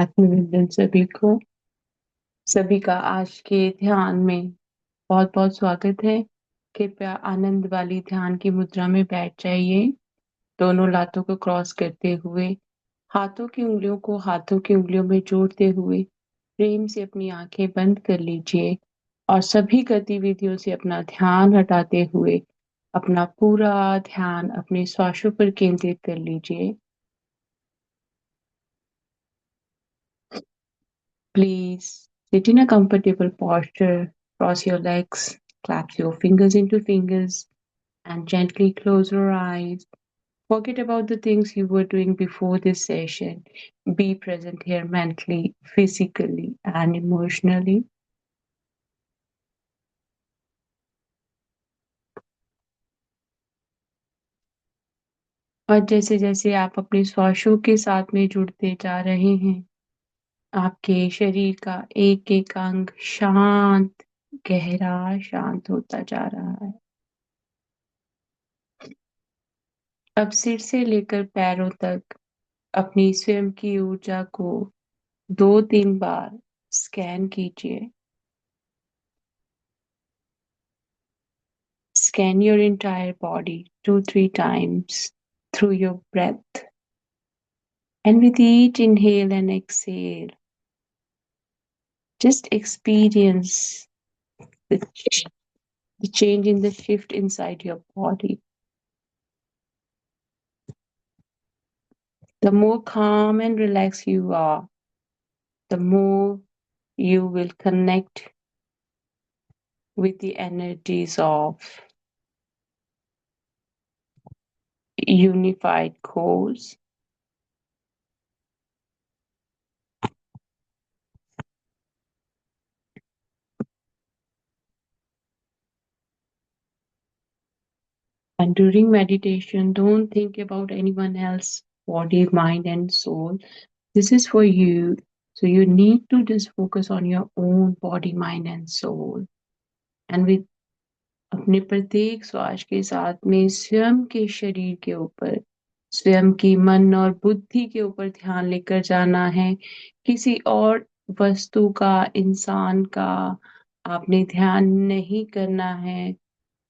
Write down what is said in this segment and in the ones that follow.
आत्मविंदन सभी का आज के ध्यान में बहुत बहुत स्वागत है। कृपया आनंद वाली ध्यान की मुद्रा में बैठ जाइए। दोनों लातों को क्रॉस करते हुए हाथों की उंगलियों को हाथों की उंगलियों में जोड़ते हुए प्रेम से अपनी आंखें बंद कर लीजिए और सभी गतिविधियों से अपना ध्यान हटाते हुए अपना पूरा ध्यान अपने श्वासों पर केंद्रित कर लीजिए। Please sit in a comfortable posture, cross your legs, clasp your fingers into fingers, and gently close your eyes. Forget about the things you were doing before this session. Be present here mentally, physically, and emotionally. और जैसे जैसे आप अपने श्वासों के साथ में जुड़ते जा रहे हैं, आपके शरीर का एक एक अंग शांत, गहरा शांत होता जा रहा है। अब सिर से लेकर पैरों तक अपनी स्वयं की ऊर्जा को 2-3 बार स्कैन कीजिए। Scan your entire body 2-3 times through your breath. And with each inhale and exhale, just experience the, the change in the shift inside your body. The more calm and relaxed you are, the more you will connect with the energies of unified cause. And during meditation, don't think about anyone else, body, mind, and soul. This is for you. So you need to just focus on your own body, mind, and soul. And with अपने प्रत्येक श्वास के साथ में स्वयं के शरीर के ऊपर, स्वयं की मन और बुद्धि के ऊपर ध्यान लेकर जाना है। किसी और वस्तु का, इंसान का आपने ध्यान नहीं करना है।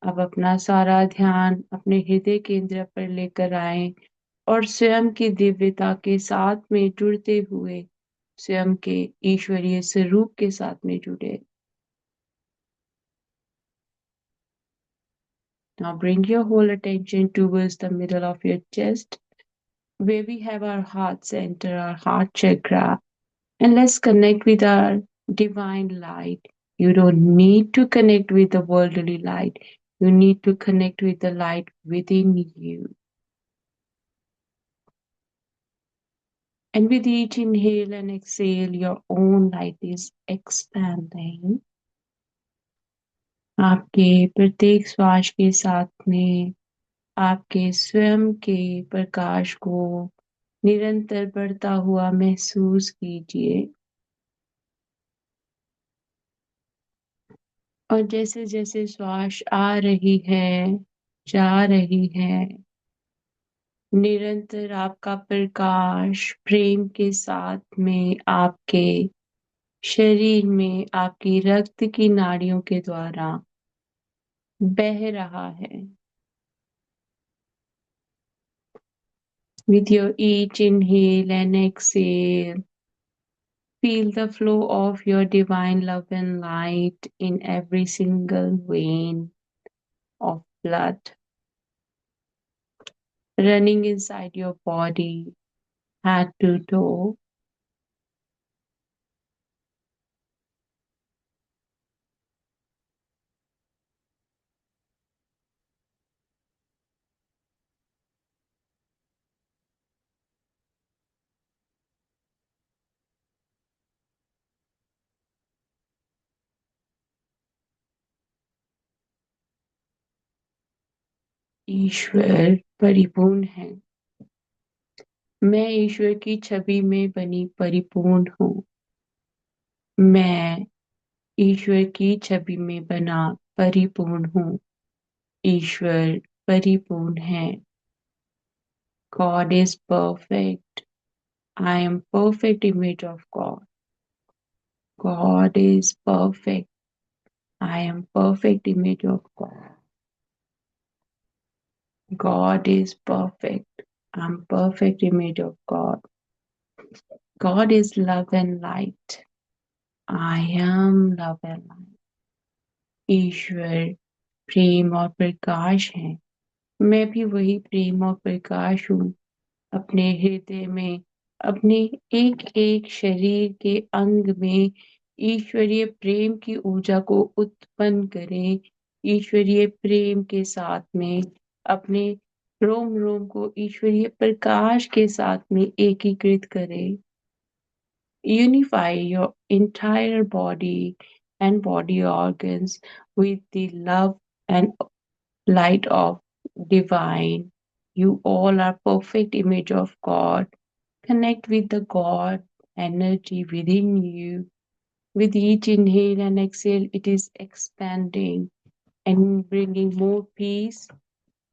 अब अपना सारा ध्यान अपने हृदय केंद्र पर लेकर आए और स्वयं की दिव्यता के साथ में जुड़ते हुए स्वयं के ईश्वरीय स्वरूप के साथ में जुड़े। Now bring your whole attention towards the middle of your chest where we have our heart center, our heart chakra, and let's connect with our divine light. You don't need to connect with the worldly light. You need to connect with the light within you. And with each inhale and exhale, your own light is expanding. आपके प्रत्येक श्वास के साथ में आपके स्वयं के प्रकाश को निरंतर बढ़ता हुआ महसूस कीजिए। और जैसे जैसे श्वास आ रही है, जा रही है, निरंतर आपका प्रकाश प्रेम के साथ में आपके शरीर में आपकी रक्त की नाड़ियों के द्वारा बह रहा है। With your each inhale and exhale, feel the flow of your divine love and light in every single vein of blood running inside your body, head to toe. ईश्वर परिपूर्ण है। मैं ईश्वर की छवि में बनी परिपूर्ण हूँ। मैं ईश्वर की छवि में बना परिपूर्ण हूँ। ईश्वर परिपूर्ण है। God is perfect. I am perfect image of God. God is perfect. I am perfect image of God. God is perfect. I'm perfect image of God. God is love and light. I am love and light. ईश्वर प्रेम और प्रकाश है। मैं भी वही प्रेम और प्रकाश हूँ। अपने हृदय में, अपने एक एक शरीर के अंग में ईश्वरीय प्रेम की ऊर्जा को उत्पन्न करें। ईश्वरीय प्रेम के साथ में अपने रोम रोम को ईश्वरीय प्रकाश के साथ में एकीकृत करें। Unify your entire body and body organs with the love and light of divine. You all are perfect image of God. Connect with the God energy within you. With each inhale and exhale, it is expanding and bringing more peace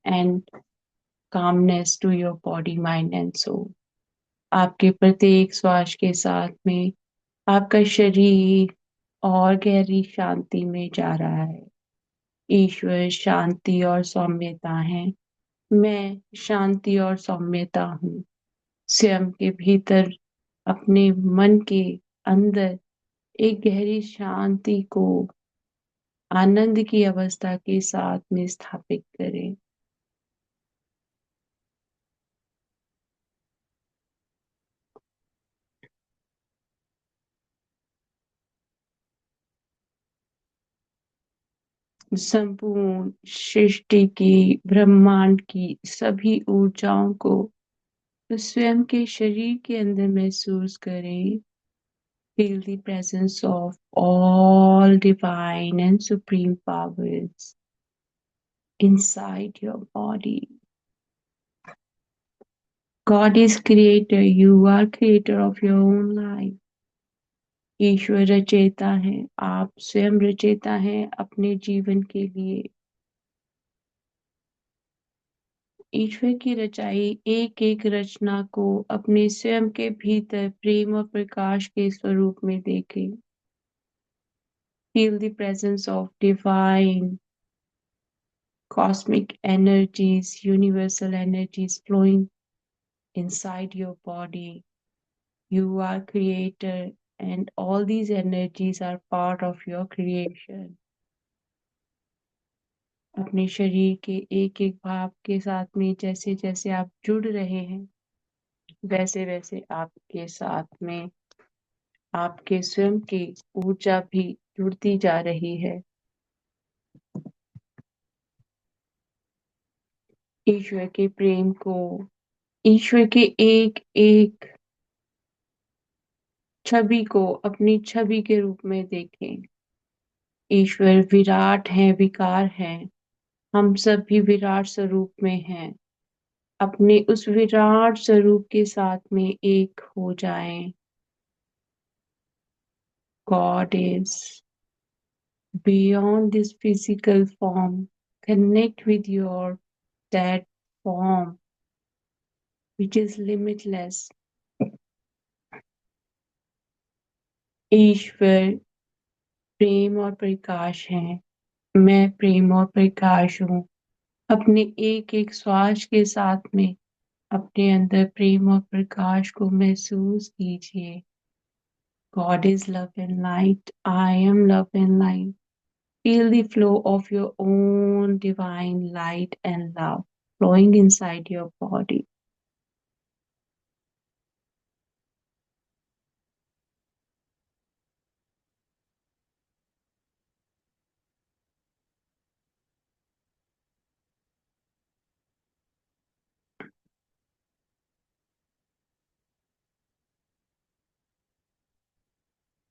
and calmness to your body, mind, and soul. आपके प्रत्येक श्वास के साथ में आपका शरीर और गहरी शांति में जा रहा है। ईश्वर शांति और सौम्यता है। मैं शांति और सौम्यता हूँ। स्वयं के भीतर अपने मन के अंदर एक गहरी शांति को आनंद की अवस्था के साथ में स्थापित करें। संपूर्ण सृष्टि की, ब्रह्मांड की सभी ऊर्जाओं को स्वयं के शरीर के अंदर महसूस करें। Feel the presence of all divine and supreme powers inside your body. God is creator. You are creator of your own life. ईश्वर रचयिता है। आप स्वयं रचयिता हैं अपने जीवन के लिए। ईश्वर की रचाई एक एक रचना को अपने स्वयं के भीतर प्रेम और प्रकाश के स्वरूप में देखें। Feel the presence of divine cosmic energies, universal energies flowing inside your body. You are creator and all these energies are part of your creation. अपने शरीर के एक एक भाव के साथ में जैसे जैसे आप जुड़ रहे हैं, वैसे वैसे आपके साथ में आपके स्वयं की ऊर्जा भी जुड़ती जा रही है। ईश्वर के प्रेम को, ईश्वर के एक एक छवि को अपनी छवि के रूप में देखें। ईश्वर विराट है, विकार है। हम सब भी विराट स्वरूप में हैं। अपने उस विराट स्वरूप के साथ में एक हो जाएं। God is beyond this physical form. Connect with your that form which is limitless. ईश्वर प्रेम और प्रकाश है। मैं प्रेम और प्रकाश हूँ। अपने एक एक श्वास के साथ में अपने अंदर प्रेम और प्रकाश को महसूस कीजिए। God is love and light. I am love and light. Feel the flow of your own divine light and love flowing inside your body.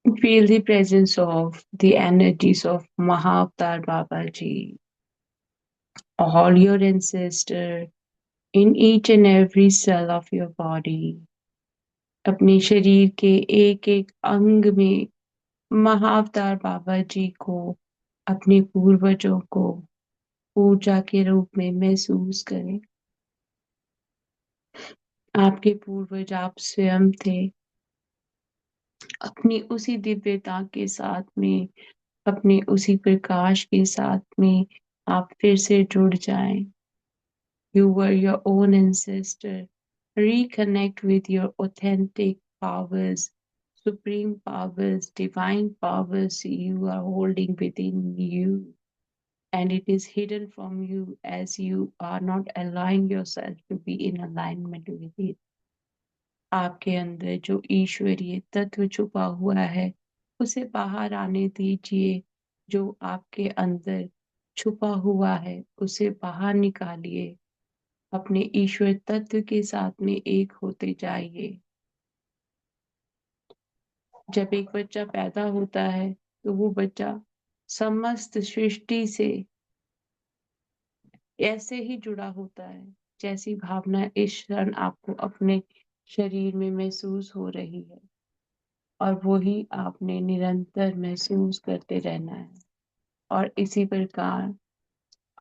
Feel the presence of the energies of Mahavatar Babaji, all your ancestors in each and every cell of your body. अपने शरीर के एक एक अंग में महाअवतार बाबा जी को, अपने पूर्वजों को ऊर्जा के रूप में महसूस करें। आपके पूर्वज आप स्वयं थे। अपनी उसी दिव्यता के साथ में, अपने उसी प्रकाश के साथ में आप फिर से जुड़ जाएं। You were your own ancestor. Reconnect with your authentic powers, supreme powers, divine powers you are holding within you. And it is hidden from you as you are not allowing yourself to be in alignment with it. आपके अंदर जो ईश्वरीय तत्व छुपा हुआ है, उसे बाहर आने दीजिए। जो आपके अंदर छुपा हुआ है, उसे बाहर निकालिए। अपने ईश्वर तत्व के साथ में एक होते जाइए। जब एक बच्चा पैदा होता है, तो वो बच्चा समस्त सृष्टि से ऐसे ही जुड़ा होता है, जैसी भावना इस क्षण आपको अपने शरीर में महसूस हो रही है, और वही आपने निरंतर महसूस करते रहना है। और इसी प्रकार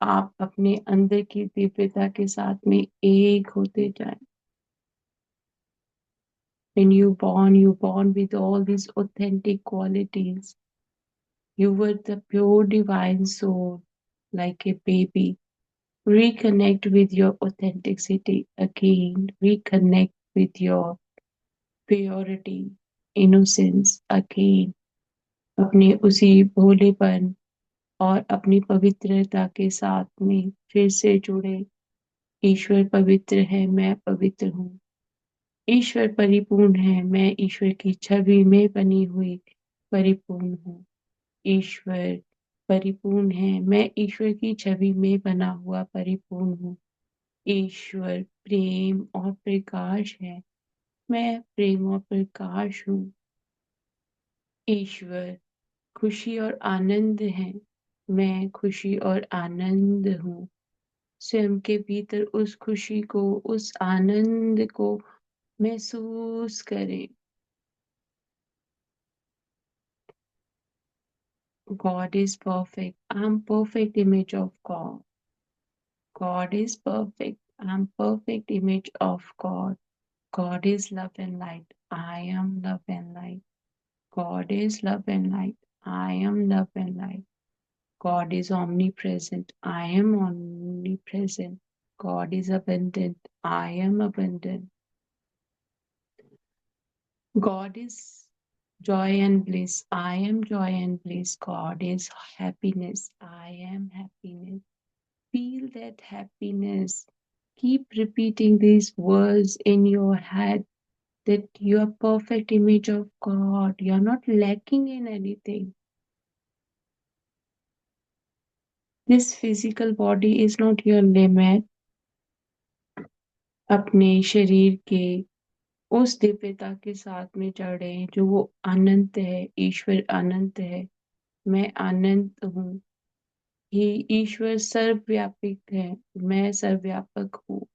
आप अपने अंदर की दिव्यता के साथ में एक होते जाएं। When you born with all these authentic qualities. You were the pure divine soul, like a baby. Reconnect with your authenticity again. Reconnect with your purity, innocence again. अपने उसी भोलेपन और अपनी पवित्रता के साथ में फिर से जुड़े। ईश्वर पवित्र है, मैं पवित्र हूँ। ईश्वर परिपूर्ण है, मैं ईश्वर की छवि में बनी हुई परिपूर्ण हूँ। ईश्वर परिपूर्ण है, मैं ईश्वर की छवि में बना हुआ परिपूर्ण हूँ। ईश्वर प्रेम और प्रकाश है, मैं प्रेम और प्रकाश हूँ। ईश्वर खुशी और आनंद है, मैं खुशी और आनंद हूँ। स्वयं के भीतर उस खुशी को, उस आनंद को महसूस करें। God is perfect. I'm perfect image of God. God is perfect. I'm perfect image of God. God is love and light. I am love and light. God is love and light. I am love and light. God is omnipresent. I am omnipresent. God is abundant. I am abundant. God is joy and bliss. I am joy and bliss. God is happiness. I am happiness. Feel that happiness. Keep repeating these words in your head that you are perfect image of God. You are not lacking in anything. This physical body is not your limit. अपने शरीर के उस दिव्यता के साथ में जड़े जो वो अनंत है। ईश्वर अनंत है, मैं अनंत हूँ। ये ईश्वर सर्वव्यापक है, मैं सर्वव्यापक हूँ।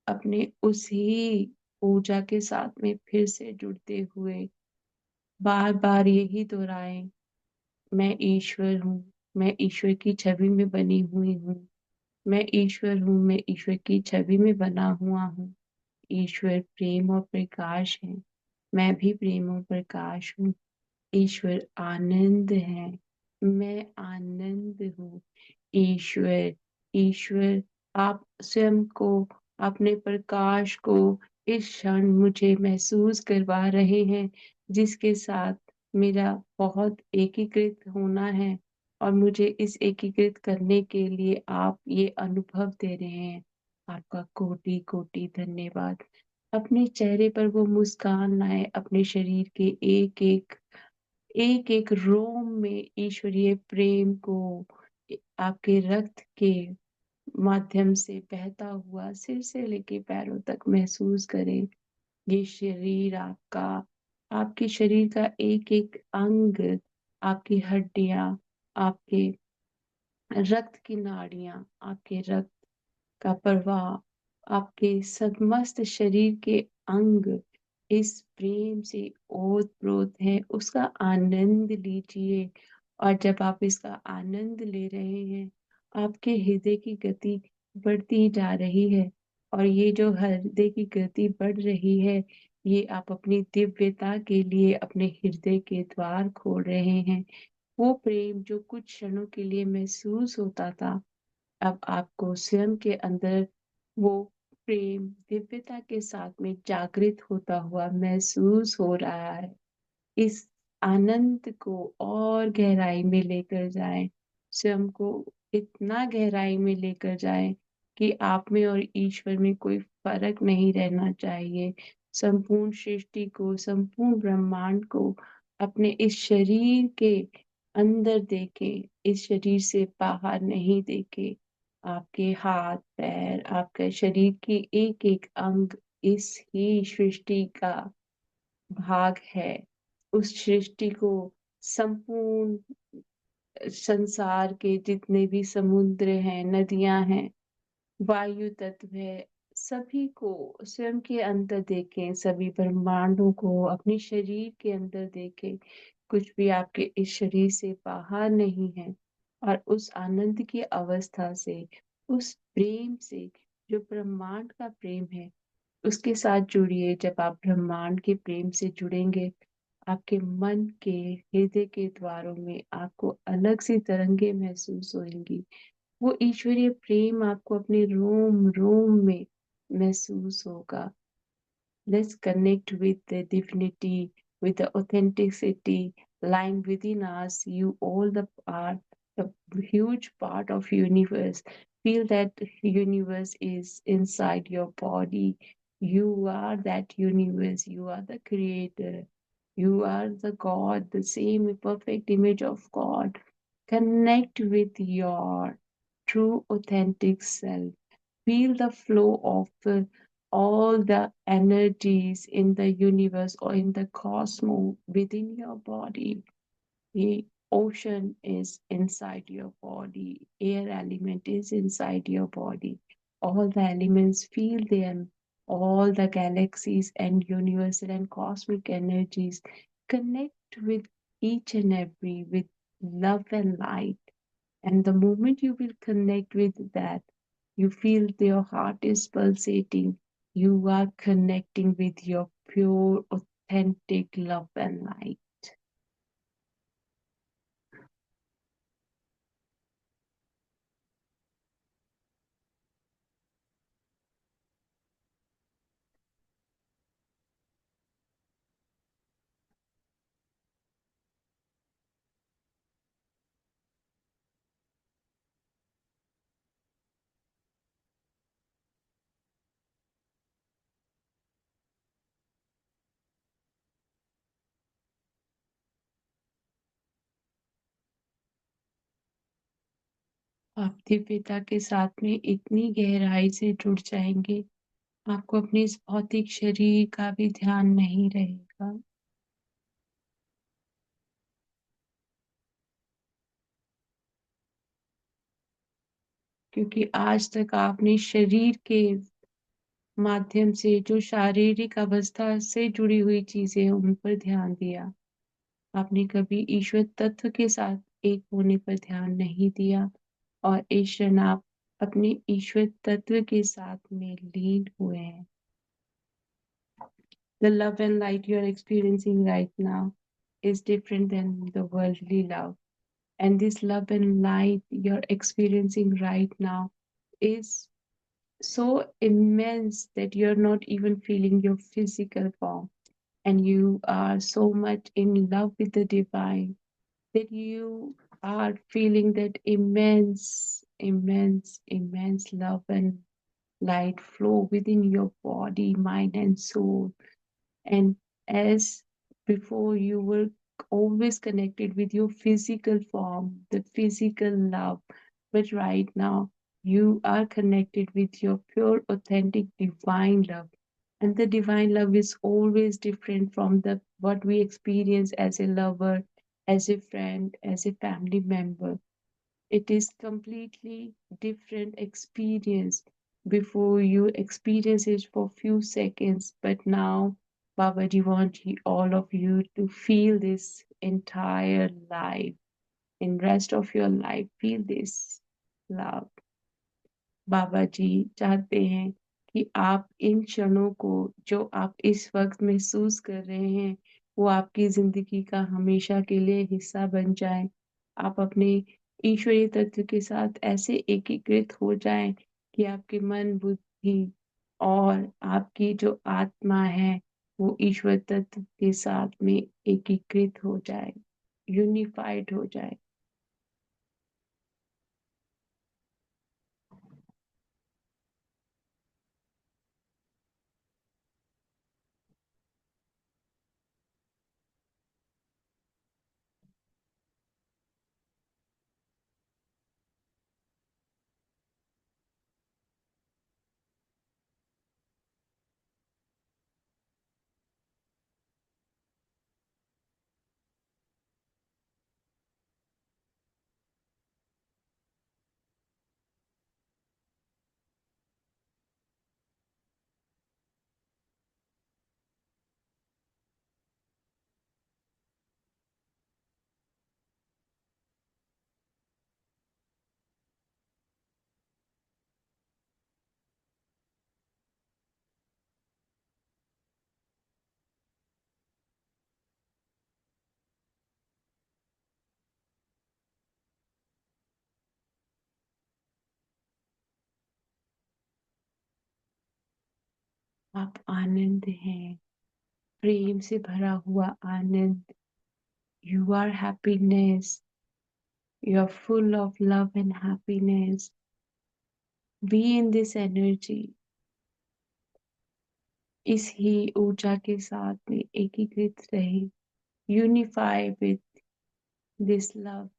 अपने उसी ऊर्जा के साथ में फिर से जुड़ते हुए बार बार यही दोहराएं, मैं ईश्वर हूँ, मैं ईश्वर की छवि में बनी हुई हूँ। मैं ईश्वर हूँ, मैं ईश्वर की छवि में बना हुआ हूँ। ईश्वर प्रेम और प्रकाश है, मैं भी प्रेम और प्रकाश हूँ। ईश्वर आनंद है, मैं आनंद हूँ। ईश्वर ईश्वर आप स्वयं को, अपने प्रकाश को इस क्षण मुझे महसूस करवा रहे हैं, जिसके साथ मेरा बहुत एकीकृत होना है। और मुझे इस एकीकृत करने के लिए आप ये अनुभव दे रहे हैं। आपका कोटि कोटि धन्यवाद। अपने चेहरे पर वो मुस्कान लाए, अपने शरीर के एक एक रोम में ईश्वरीय प्रेम को आपके रक्त के माध्यम से बहता हुआ सिर से लेके पैरों तक महसूस करें। ये शरीर आपका, आपके शरीर का एक एक अंग, आपकी हड्डियां, आपके रक्त की नाड़ियां, आपके रक्त का प्रवाह, आपके समस्त शरीर के अंग इस प्रेम से ओतप्रोत है। उसका आनंद लीजिए। और जब आप इसका आनंद ले रहे हैं, आपके हृदय की गति बढ़ती जा रही है, और ये जो हृदय की गति बढ़ रही है, ये आप अपनी दिव्यता के लिए अपने हृदय के द्वार खोल रहे हैं। वो प्रेम जो कुछ क्षणों के लिए महसूस होता था, अब आपको स्वयं के अंदर वो प्रेम दिव्यता के साथ में जागृत होता हुआ महसूस हो रहा है। इस आनंद को और गहराई में लेकर जाएं, स्वयं को इतना गहराई में लेकर जाएं कि आप में और ईश्वर में कोई फर्क नहीं रहना चाहिए। संपूर्ण सृष्टि को, संपूर्ण ब्रह्मांड को अपने इस शरीर के अंदर देखें, इस शरीर से बाहर नहीं देखें। आपके हाथ पैर, आपके शरीर के एक एक अंग इस ही सृष्टि का भाग है। उस सृष्टि को, संपूर्ण संसार के जितने भी समुद्र हैं, नदियां हैं, वायु तत्व है, सभी को स्वयं के अंदर देखें, सभी ब्रह्मांडों को अपने शरीर के अंदर देखें। कुछ भी आपके इस शरीर से बाहर नहीं है। और उस आनंद की अवस्था से, उस प्रेम से, जो ब्रह्मांड का प्रेम है, उसके साथ जुड़िए। जब आप ब्रह्मांड के प्रेम से जुड़ेंगे, आपके मन के हृदय के द्वारों में आपको अलग सी तरंगे महसूस होंगी। वो ईश्वरीय प्रेम आपको अपने रोम रोम में महसूस होगा। Let's connect with the divinity, with the authenticity lying within us. You all the are the huge part of universe. Feel that universe is inside your body. You are that universe. You are the creator. You are the God, the same perfect image of God. Connect with your true authentic self. Feel the flow of all the energies in the universe or in the cosmos within your body. The ocean is inside your body, air element is inside your body. All the elements, feel them, all the galaxies and universal and cosmic energies. Connect with each and every with love and light. And the moment you will connect with that, you feel your heart is pulsating. You are connecting with your pure, authentic love and light. आप दिव्यता के साथ में इतनी गहराई से जुड़ जाएंगे, आपको अपने इस भौतिक शरीर का भी ध्यान नहीं रहेगा। क्योंकि आज तक आपने शरीर के माध्यम से जो शारीरिक अवस्था से जुड़ी हुई चीजें हैं, उन पर ध्यान दिया। आपने कभी ईश्वर तत्व के साथ एक होने पर ध्यान नहीं दिया। और इस क्षण आप अपने ईश्वर तत्व के साथ में लीन हुए हैं। The love and light you are experiencing right now is different than the worldly love. And this love and light you're experiencing right now is so immense that you're not even feeling your physical form. And you are so much in love with the divine that you are feeling that immense, immense, immense love and light flow within your body, mind, and soul. And as before, you were always connected with your physical form, the physical love. But right now, you are connected with your pure, authentic, divine love. And the divine love is always different from the what we experience as a lover, as a friend, as a family member. It is completely different experience. Before you experience it for few seconds, but now Babaji wants all of you to feel this entire life. In rest of your life, feel this love. बाबा जी चाहते हैं कि आप इन क्षणों को, जो आप इस वक्त महसूस कर रहे हैं, वो आपकी जिंदगी का हमेशा के लिए हिस्सा बन जाए। आप अपने ईश्वरीय तत्व के साथ ऐसे एकीकृत हो जाएं कि आपके मन, बुद्धि और आपकी जो आत्मा है वो ईश्वर तत्व के साथ में एकीकृत हो जाए, यूनिफाइड हो जाए। आप आनंद हैं, प्रेम से भरा हुआ आनंद। You are happiness, you are full of love and happiness. Be in this energy, इस ही ऊर्जा के साथ में एकीकृत रहे, यूनिफाई विद दिस लव।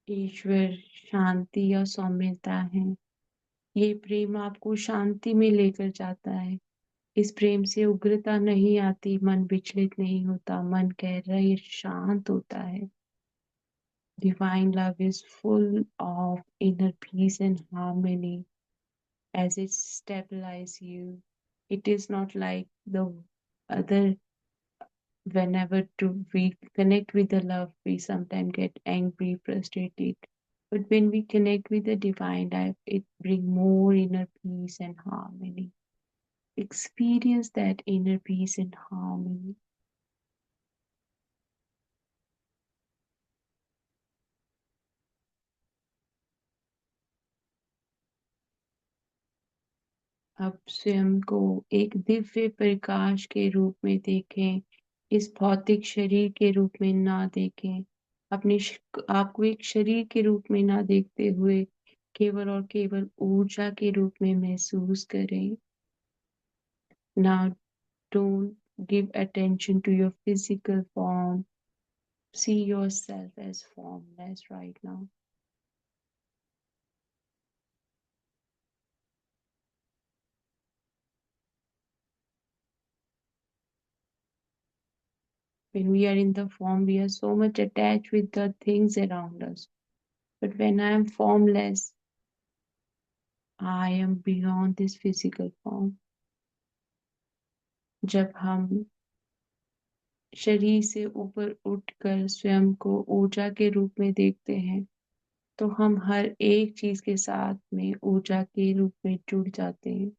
ईश्वर शांति और सौम्यता है। ये प्रेम आपको शांति में लेकर जाता है। इस प्रेम से उग्रता नहीं आती, मन विचलित नहीं होता, मन कह रहा है, ये शांत होता है। Divine love is full of inner peace and harmony as it stabilizes you. It is not like the other. Whenever we connect with the love, we sometimes get angry, frustrated. But when we connect with the divine life, it brings more inner peace and harmony. Experience that inner peace and harmony. अब स्वयं को एक दिव्य प्रकाश के रूप में देखें, इस भौतिक शरीर के रूप में ना देखें। आपको एक शरीर के रूप में ना देखते हुए केवल और केवल ऊर्जा के रूप में महसूस करें। Now don't give attention to your physical form. See yourself as formless right now. When we are in the form, we are so much attached with the things around us. But when I am formless, I am beyond this physical form. जब हम शरीर से ऊपर उठकर स्वयं को ऊर्जा के रूप में देखते हैं, तो हम हर एक चीज के साथ में ऊर्जा के रूप में जुड़ जाते हैं।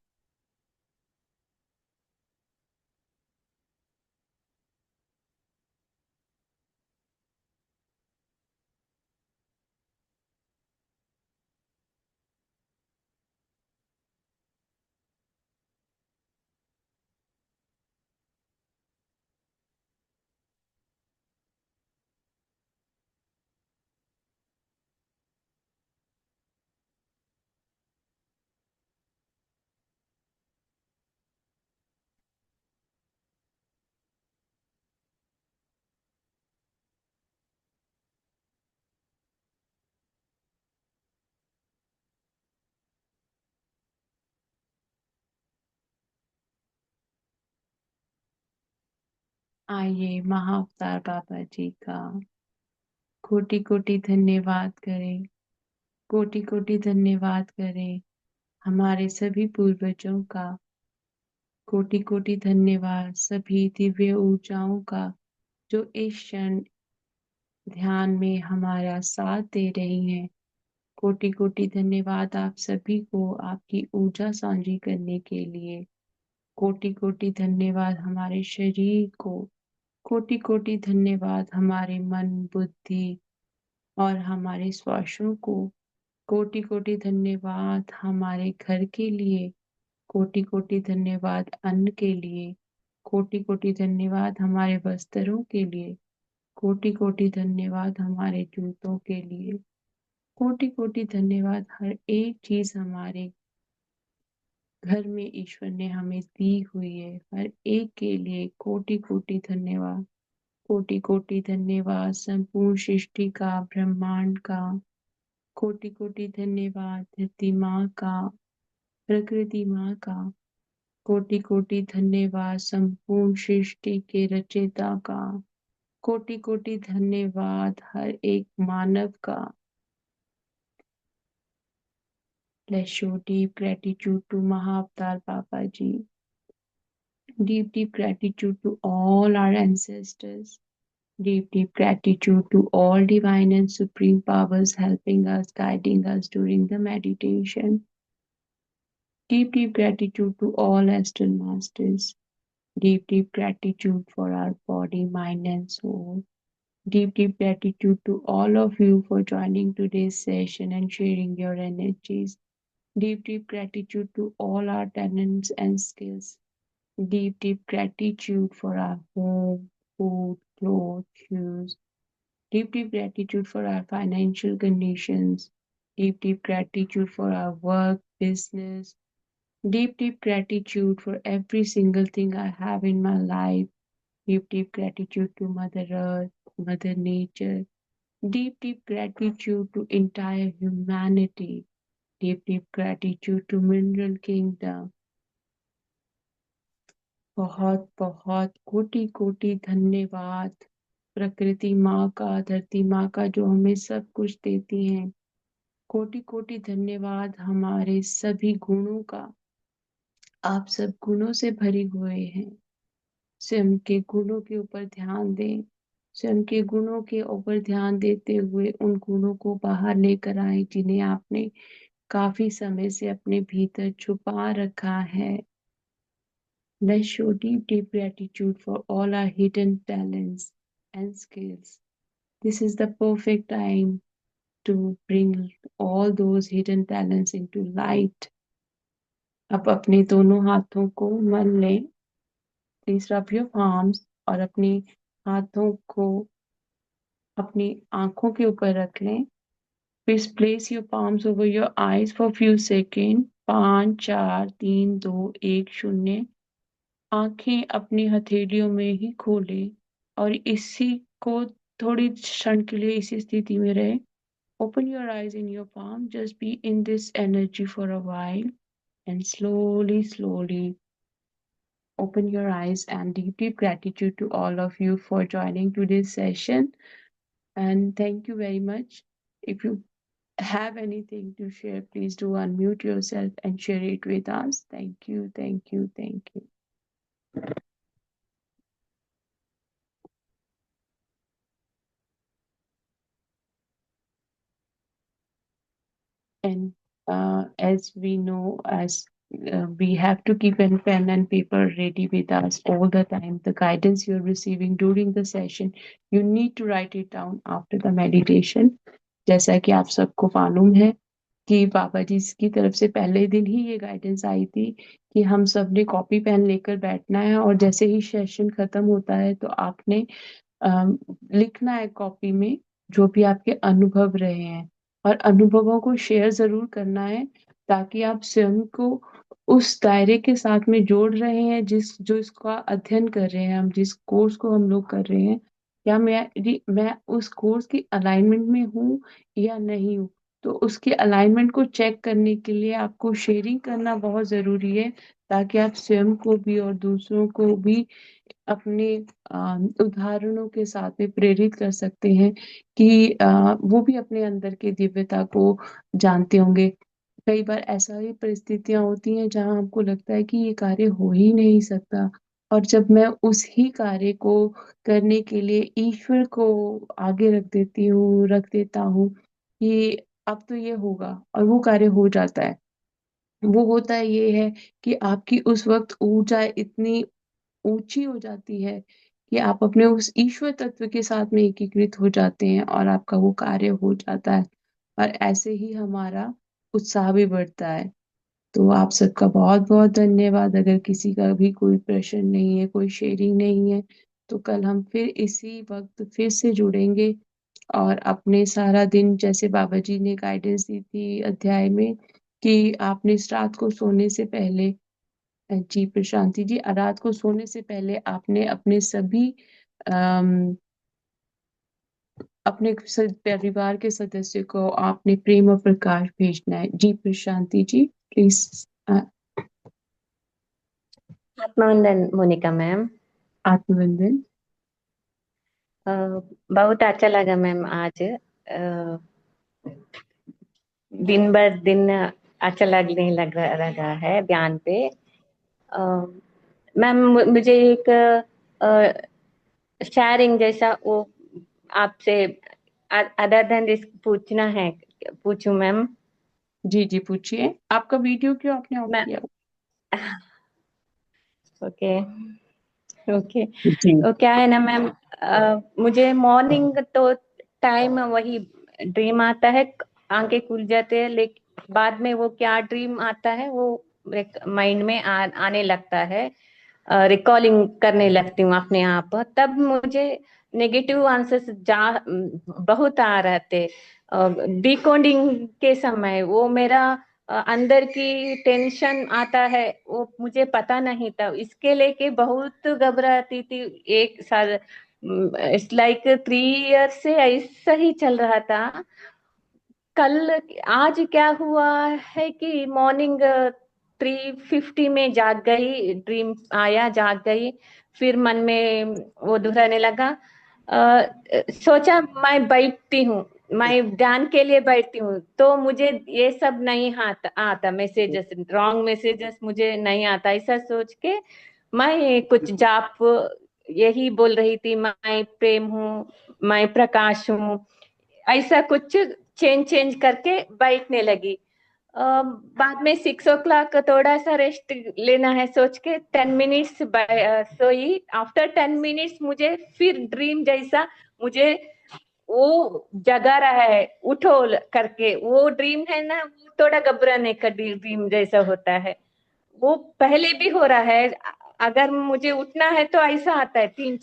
आइए महाअवतार बाबा जी का कोटि कोटि धन्यवाद करें। कोटि कोटि धन्यवाद करें हमारे सभी पूर्वजों का। कोटि कोटि धन्यवाद सभी दिव्य ऊर्जाओं का जो इस क्षण ध्यान में हमारा साथ दे रही हैं। कोटि कोटि धन्यवाद आप सभी को आपकी ऊर्जा साझी करने के लिए। कोटि कोटि धन्यवाद हमारे शरीर को। कोटि कोटि धन्यवाद हमारे मन बुद्धि और हमारे श्वासों को। कोटि कोटि धन्यवाद हमारे घर के लिए। कोटि कोटि धन्यवाद अन्न के लिए। कोटि कोटि धन्यवाद हमारे वस्त्रों के लिए। कोटि कोटि धन्यवाद हमारे जूतों के लिए। कोटि कोटि धन्यवाद हर एक चीज हमारे घर में ईश्वर ने हमें दी हुई है, हर एक के लिए कोटि कोटि धन्यवाद। कोटि कोटि धन्यवाद संपूर्ण सृष्टि का, ब्रह्मांड का। कोटि कोटि धन्यवाद धरती माँ का, प्रकृति माँ का। कोटि कोटि धन्यवाद संपूर्ण सृष्टि के रचयिता का। कोटि कोटि धन्यवाद हर एक मानव का। Let's show deep gratitude to Mahavtar Baba Ji. Deep, deep gratitude to all our ancestors. Deep, deep gratitude to all divine and supreme powers helping us, guiding us during the meditation. Deep, deep gratitude to all astral masters. Deep, deep gratitude for our body, mind, and soul. Deep, deep gratitude to all of you for joining today's session and sharing your energies. Deep, deep gratitude to all our talents and skills. Deep, deep gratitude for our home, food, clothes, shoes. Deep, deep gratitude for our financial conditions. Deep, deep gratitude for our work, business. Deep, deep gratitude for every single thing I have in my life. Deep, deep gratitude to Mother Earth, Mother Nature. Deep, deep gratitude to entire humanity. Deep, deep gratitude to Mineral Kingdom. बहुत बहुत कोटि कोटि धन्यवाद प्रकृति माँ का, धरती माँ का जो हमें सब कुछ देती हैं। कोटि कोटि धन्यवाद हमारे सभी गुणों का। आप सब गुणों से भरे हुए हैं। स्वयं के गुणों के ऊपर ध्यान दें। स्वयं के गुणों के ऊपर ध्यान देते हुए उन गुणों को बाहर लेकर आए जिन्हें आपने काफी समय से अपने भीतर छुपा रखा है। Let's show deep, deep gratitude for all our hidden talents and skills. This is the perfect time to bring all those hidden talents into light. अब अपने दोनों हाथों को मल लें। Please rub your palms और अपने हाथों को अपनी आंखों के ऊपर रख लें। Please place your palms over your eyes for few seconds. 5 4 3 2 1 0। आंखें अपनी हथेलियों में ही खोलें और इसी को थोड़ी क्षण के लिए इसी स्थिति में रहे। Open your eyes in your palm. Just be in this energy for a while and slowly open your eyes, and deep, deep gratitude to all of you for joining today's session. And thank you very much. If you have anything to share, please do unmute yourself and share it with us. Thank you, thank you, thank you. And as we know, as we have to keep a pen and paper ready with us all the time. The guidance you're receiving during the session, you need to write it down after the meditation. जैसा कि आप सबको मालूम है कि बाबा जी की तरफ से पहले दिन ही ये गाइडेंस आई थी कि हम सब ने कॉपी पेन लेकर बैठना है और जैसे ही सेशन खत्म होता है तो आपने लिखना है कॉपी में जो भी आपके अनुभव रहे हैं और अनुभवों को शेयर जरूर करना है ताकि आप स्वयं को उस दायरे के साथ में जोड़ रहे हैं जो इसका अध्ययन कर रहे हैं, हम जिस कोर्स को हम लोग कर रहे हैं, क्या मैं उस कोर्स की अलाइनमेंट में हूँ या नहीं हूँ। तो उसके अलाइनमेंट को चेक करने के लिए आपको शेयरिंग करना बहुत जरूरी है ताकि आप स्वयं को भी और दूसरों को भी अपने उदाहरणों के साथ में प्रेरित कर सकते हैं कि वो भी अपने अंदर की दिव्यता को जानते होंगे। कई बार ऐसा ही परिस्थितियां होती हैं जहां हमको लगता है कि ये कार्य हो ही नहीं सकता, और जब मैं उस ही कार्य को करने के लिए ईश्वर को आगे रख देता हूँ कि अब तो ये होगा, और वो कार्य हो जाता है। वो होता है ये है कि आपकी उस वक्त ऊर्जा इतनी ऊंची हो जाती है कि आप अपने उस ईश्वर तत्व के साथ में एकीकृत हो जाते हैं और आपका वो कार्य हो जाता है, और ऐसे ही हमारा उत्साह भी बढ़ता है। तो आप सबका बहुत बहुत धन्यवाद। अगर किसी का भी कोई प्रश्न नहीं है, कोई शेयरिंग नहीं है, तो कल हम फिर इसी वक्त फिर से जुड़ेंगे, और अपने सारा दिन जैसे बाबा जी ने गाइडेंस दी थी अध्याय में कि आपने इस रात को सोने से पहले, जी प्रशांति जी, रात को सोने से पहले आपने अपने सभी अम, अपने परिवार के सदस्य को आपने प्रेम और प्रकाश भेजना है। जी प्रशांति जी, प्लीज। आत्मवंदन मोनिका मैम। आत्मवंदन। बहुत अच्छा लगा मैम आज। दिन भर दिन अच्छा लगने लगा है बयान पे। अ, मैम मुझे एक शेयरिंग जैसा वो आपसे अदर देन दिस पूछना है। पूछूं मैम? जी जी पूछिए, आपका वीडियो क्यों आपने ऑफ मैं किया? ओके। ओके। जी। तो क्या है ना मैम, मुझे मॉर्निंग तो टाइम वही ड्रीम आता है, आंखें खुल जाते हैं, लेकिन बाद में वो क्या ड्रीम आता है वो माइंड में आने लगता है। रिकॉलिंग करने लगती हूँ अपने आप, तब मुझे नेगेटिव आंसर्स बहुत आ रहे थे। डिकोडिंग के समय वो मेरा अंदर की टेंशन आता है, वो मुझे पता नहीं था, इसके लेके बहुत घबराती थी। एक साल, इट्स लाइक 3 इयर्स से ऐसा ही चल रहा था। कल, आज क्या हुआ है कि मॉर्निंग 3:50 में जाग गई, ड्रीम आया, जाग गई। फिर मन में वो दोहराने लगा। सोचा मैं बैठती हूँ, मैं ध्यान के लिए बैठती हूँ, तो मुझे ये सब नहीं आता आता मैसेजेस, रॉन्ग मैसेजेस मुझे नहीं आता, ऐसा सोच के मैं कुछ जाप यही बोल रही थी, मैं प्रेम हूँ, मैं प्रकाश हूँ, ऐसा कुछ चेंज चेंज करके बैठने लगी। बाद में 6 o'clock थोड़ा सा रेस्ट लेना है सोच के 10 मिनट्स सोई। आफ्टर 10 मिनट्स मुझे फिर ड्रीम जैसा, मुझे वो जगा रहा है, उठो करके। वो ड्रीम है ना, वो थोड़ा घबराने का ड्रीम जैसा होता है। वो पहले भी हो रहा है। अगर मुझे उठना है तो ऐसा आता है, तीन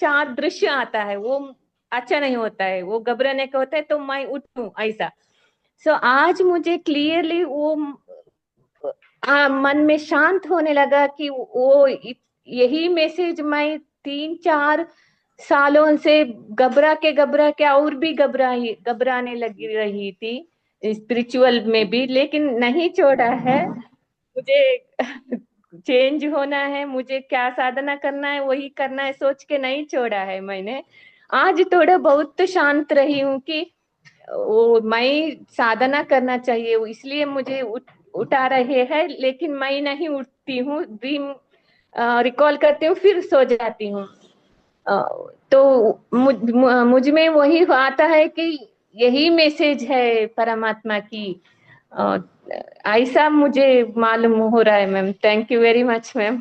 चार दृश्य आता है, वो अच्छा नहीं होता है, वो घबराने का होता है, तो मैं उठूं ऐसा। सो आज मुझे क्लियरली वो मन में शांत होने लगा कि वो यही मैसेज मैं 3-4 सालों से घबरा के और भी घबराने लगी रही थी, स्पिरिचुअल में भी, लेकिन नहीं छोड़ा है मुझे। चेंज होना है, मुझे क्या साधना करना है वही करना है, सोच के नहीं छोड़ा है मैंने। आज थोड़ा बहुत शांत रही हूँ कि वो मैं साधना करना चाहिए, इसलिए मुझे उठा रहे हैं, लेकिन मैं नहीं उठती हूँ, ड्रीम रिकॉल करती हूँ, फिर सो जाती हूँ। अ, तो मुझ में वही आता है कि यही मैसेज है परमात्मा की। अ, ऐसा मुझे मालूम हो रहा है ma'am. Thank you very much ma'am.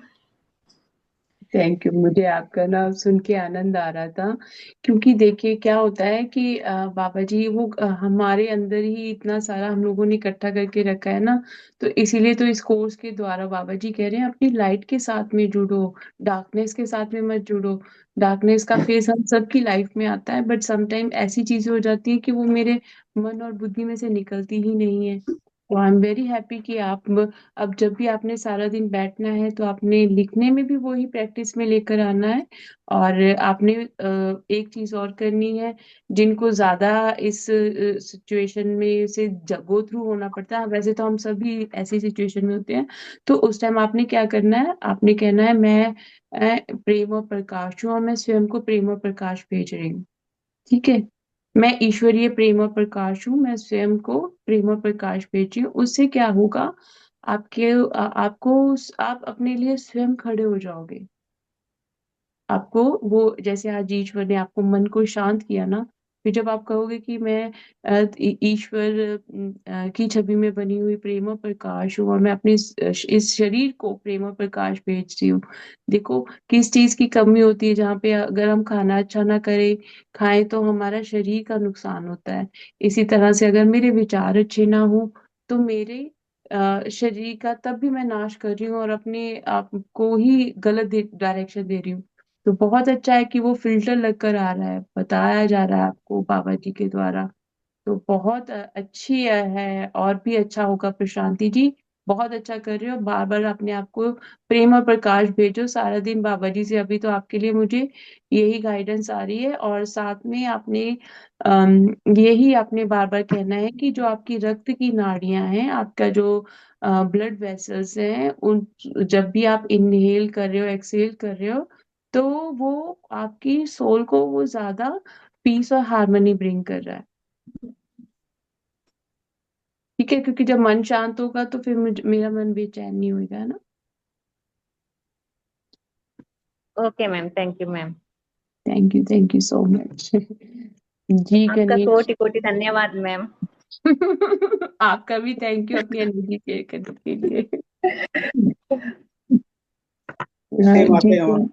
Thank you. मुझे आपका ना सुन के आनंद आ रहा था, क्योंकि देखिए क्या होता है कि बाबा जी वो हमारे अंदर ही इतना सारा हम लोगों ने इकट्ठा करके रखा है ना। तो इसीलिए तो इस कोर्स के द्वारा बाबा जी कह रहे हैं अपनी लाइट के साथ में जुड़ो, डार्कनेस के साथ में मत जुड़ो। डार्कनेस का फेस हम सबकी लाइफ में आता है, बट समटाइम ऐसी चीजें हो जाती है कि वो मेरे मन और बुद्धि में से निकलती ही नहीं है। तो आई एम वेरी हैप्पी कि आप अब जब भी आपने सारा दिन बैठना है तो आपने लिखने में भी वही प्रैक्टिस में लेकर आना है। और आपने एक चीज और करनी है, जिनको ज्यादा इस सिचुएशन में से गो थ्रू होना पड़ता है, वैसे तो हम सभी ऐसी सिचुएशन में होते हैं, तो उस टाइम आपने क्या करना है, आपने कहना है मैं प्रेम और प्रकाश हूँ और मैं स्वयं को प्रेम और प्रकाश भेज रही हूँ। ठीक है, मैं ईश्वरीय प्रेम और प्रकाश हूँ, मैं स्वयं को प्रेम और प्रकाश भेजी हूँ। उससे क्या होगा, आपको आप अपने लिए स्वयं खड़े हो जाओगे। आपको वो, जैसे आज ईश्वर ने आपको मन को शांत किया ना, फिर जब आप कहोगे कि मैं ईश्वर की छवि में बनी हुई प्रेम और प्रकाश हूँ और मैं अपने इस शरीर को प्रेम और प्रकाश भेजती हूँ। देखो किस चीज की कमी होती है, जहाँ पे अगर हम खाना अच्छा ना करें, खाएं, तो हमारा शरीर का नुकसान होता है। इसी तरह से अगर मेरे विचार अच्छे ना हो, तो मेरे शरीर का तब भी मैं नाश कर रही हूँ और अपने आप को ही गलत डायरेक्शन दे रही हूँ। तो बहुत अच्छा है कि वो फिल्टर लगकर आ रहा है, बताया जा रहा है आपको बाबा जी के द्वारा। तो बहुत अच्छी है, और भी अच्छा होगा प्रशांति जी। बहुत अच्छा कर रहे हो, बार बार अपने आप को प्रेम और प्रकाश भेजो सारा दिन बाबा जी से। अभी तो आपके लिए मुझे यही गाइडेंस आ रही है, और साथ में आपने यही आपने बार बार कहना है कि जो आपकी रक्त की नाड़ियां हैं, आपका जो ब्लड वेसल्स हैं, उन जब भी आप इनहेल कर रहे हो, एक्सहेल कर रहे हो, तो वो आपकी सोल को वो ज्यादा पीस और हार्मनी ब्रिंग कर रहा है। ठीक है, क्योंकि जब मन शांत होगा तो फिर मेरा मन बेचैन नहीं होगा, है ना। Okay ma'am, thank you ma'am. Thank you so much. जी आपका गणेश। कोटि कोटि धन्यवाद मैम। आपका भी थैंक यू अपनी एनर्जी शेयर करने के लिए। जय जी माता तो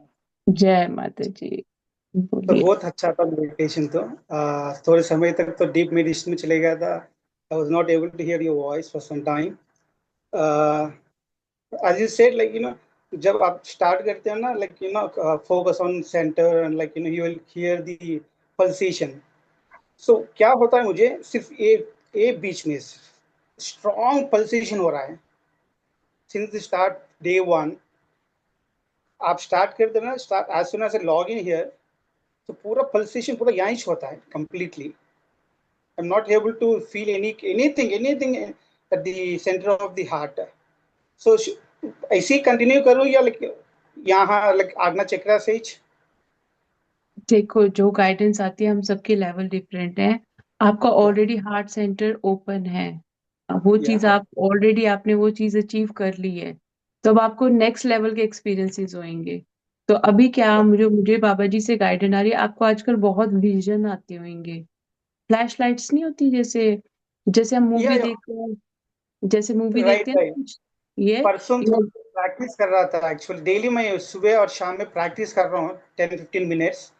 जय माता जी, तो बोलिए। बहुत अच्छा था मेडिटेशन। तो थोड़े समय तक तो डीप मेडिटेशन में चले गया था। I was not able to hear your voice for some time. As you said, like जब आप स्टार्ट करते हो ना, like focus on centre and like you will hear the pulsation. So क्या होता है, मुझे सिर्फ ये बीच में स्ट्रॉन्ग पल्सेशन हो रहा है since the start day one. आप स्टार्ट करते हो ना, start as soon as log in here, तो पूरा पल्सेशन पूरा यहीं से होता है completely. I'm not able to feel anything at the center of the heart. So ऐसे ही कंटिन्यू करूँ या लाइक यहाँ लाइक आगना चक्रा से देखो जो गाइडेंस आती है, हम सबके लेवल डिफरेंट है। आपका या ऑलरेडी हार्ट सेंटर ओपन है, वो चीज या आप ऑलरेडी आपने वो चीज अचीव कर ली है। तो अब आपको नेक्स्ट लेवल के एक्सपीरियंसेस होंगे। तो अभी क्या, मुझे मुझे बाबा जी से गाइडेंस आ रही है, आपको आजकल बहुत विजन आते होंगे। फ्लैश लाइट्स नहीं होती, जैसे जैसे हम या मूवी देखते हैं, जैसे मूवी राइट देखते हैं ना राइट। कुछ, ये परसों थोड़ा प्रैक्टिस कर रहा था एक्चुअली। डेली मैं सुबह और शाम में प्रैक्टिस कर रहा हूँ 10-15 मिनट्स।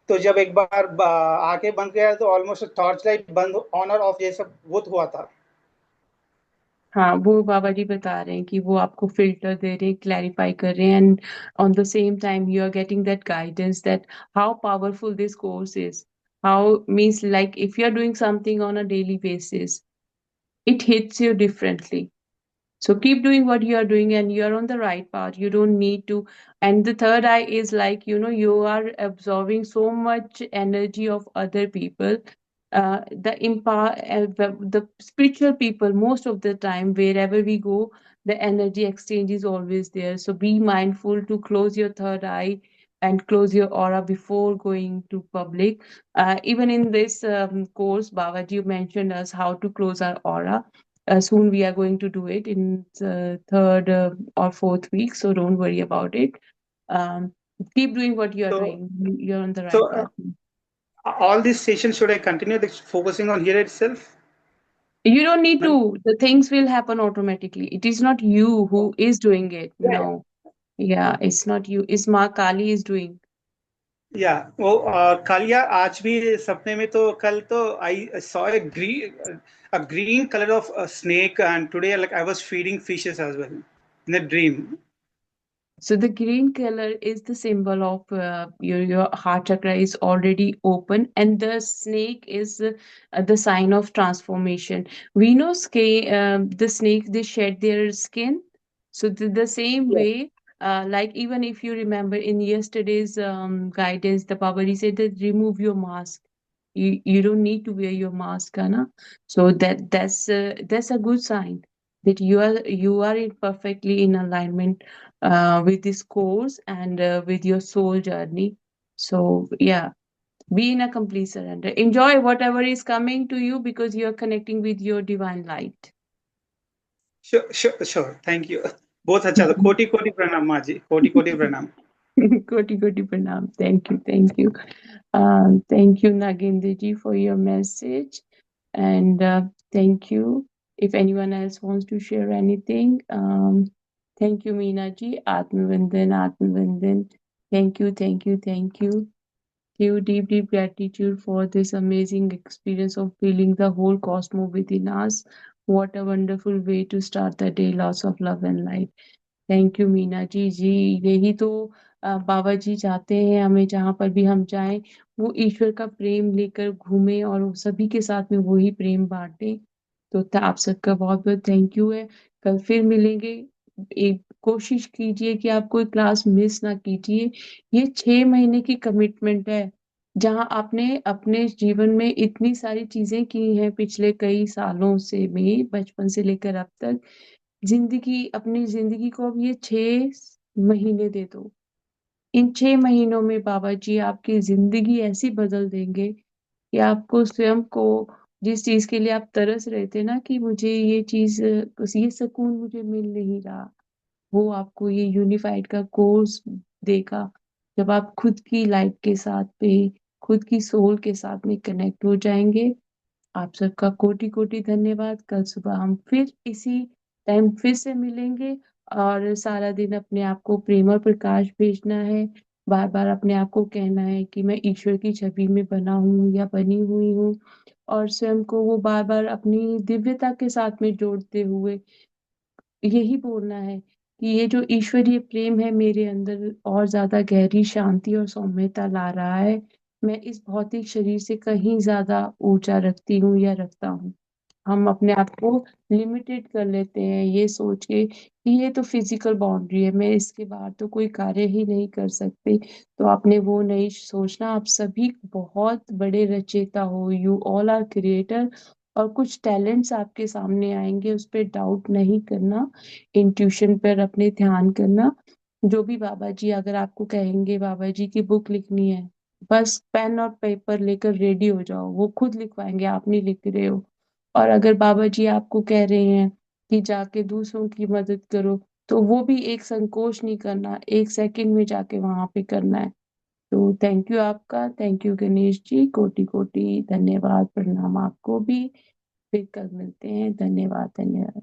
तो जब एक बार आंखें बंद किया तो ऑलमोस्ट टॉर्च लाइट बंद ऑन और ऑफ जैसा वो हुआ था। हाँ, वो बाबा जी बता रहे हैं कि वो आपको फिल्टर दे रहे हैं, क्लैरिफाई कर रहे हैं, and on the same time you are getting that guidance that how powerful this course is, how means like if you are doing something on a daily basis, it hits you differently. So keep doing what you are doing and you are on the right path. You don't need to. And the third eye is like, you are absorbing so much energy of other people. The spiritual people, most of the time, wherever we go, the energy exchange is always there. So be mindful to close your third eye and close your aura before going to public. Even in this course, Babaji mentioned us how to close our aura. Soon we are going to do it in the third or fourth week, so don't worry about it. Um, Keep doing what you are So doing. You're on the right so path. all these sessions should I continue focusing on here itself? You don't need Ma'am? to. The things will happen automatically. It is not you Oh, who is doing it. yeah, No. Yeah, it's not you. It's Ma Kali is doing. या वो कालिया आज भी सपने में, तो कल तो I saw a green color of a snake, and today like I was feeding fishes as well in a dream. So the green color is the symbol of your heart chakra is already open, and the snake is the sign of transformation. We know the snake, they shed their skin. So the same Yeah. way, like even if you remember in yesterday's guidance, the Babaji said that remove your mask. You don't need to wear your mask, Anna. So that's a good sign that you are in perfectly in alignment with this course and with your soul journey. So yeah, be in a complete surrender. Enjoy whatever is coming to you because you are connecting with your divine light. Sure, sure, sure. Thank you. बहुत अच्छा था. कोटि कोटि प्रणाम माँ जी. कोटि कोटि प्रणाम. Koti koti pranam. Thank you, thank you. Thank you, Nagendra ji, for your message. And thank you. If anyone else wants to share anything, thank you, Meena ji. Atmavandan, Atmavandan. Thank you, thank you, thank you. Give deep, deep gratitude for this amazing experience of feeling the whole cosmos within us. What a wonderful way to start the day. Lots of love and light. Thank you Meena ji ji. यही तो बाबा जी चाहते हैं हमें जहाँ पर भी हम जाएं वो ईश्वर का प्रेम लेकर घूमें और वो सभी के साथ में वही प्रेम बांटें। तो आप सबका बहुत बहुत थैंक यू है। कल फिर मिलेंगे। एक कोशिश कीजिए कि आप कोई क्लास मिस ना कीजिए। ये 6 महीने की कमिटमेंट है जहाँ आपने अपने जीवन में इतनी सारी चीजें की हैं पिछले कई सालों से में बचपन से लेकर अब तक। अपनी जिंदगी को अब ये 6 महीने दे दो। इन 6 महीनों में बाबा जी आपकी जिंदगी ऐसी बदल देंगे कि आपको स्वयं को जिस चीज के लिए आप तरस रहे थे ना कि मुझे ये चीज ये सुकून मुझे मिल नहीं रहा, वो आपको ये यूनिफाइड का कोर्स देगा। जब आप खुद की लाइफ के साथ में खुद की सोल के साथ में कनेक्ट हो जाएंगे। आप सबका कोटि कोटि धन्यवाद। कल सुबह हम फिर इसी टाइम फिर से मिलेंगे और सारा दिन अपने आप को प्रेम और प्रकाश भेजना है। बार बार अपने आप को कहना है कि मैं ईश्वर की छवि में बना हूँ या बनी हुई हूँ और स्वयं को वो बार बार अपनी दिव्यता के साथ में जोड़ते हुए यही बोलना है कि ये जो ईश्वरीय प्रेम है मेरे अंदर और ज्यादा गहरी शांति और सौम्यता ला रहा है। मैं इस भौतिक शरीर से कहीं ज्यादा ऊर्जा रखती हूँ या रखता हूँ। हम अपने आप को लिमिटेड कर लेते हैं ये सोच के कि ये तो फिजिकल बाउंड्री है, मैं इसके बाहर तो कोई कार्य ही नहीं कर सकती। तो आपने वो नहीं सोचना। आप सभी बहुत बड़े रचयिता हो। You all are creator. और कुछ टैलेंट्स आपके सामने आएंगे, उस पर डाउट नहीं करना। इंट्यूशन पर अपने ध्यान करना। जो भी बाबा जी अगर आपको कहेंगे बाबा जी की बुक लिखनी है, बस पेन और पेपर लेकर रेडी हो जाओ, वो खुद लिखवाएंगे, आप नहीं लिख रहे हो। और अगर बाबा जी आपको कह रहे हैं कि जाके दूसरों की मदद करो, तो वो भी एक संकोच नहीं करना, 1 सेकंड में जाके वहां पे करना है। तो थैंक यू आपका। Thank you Ganesh ji. कोटि कोटि धन्यवाद। प्रणाम आपको भी। फिर कल मिलते हैं। धन्यवाद धन्यवाद।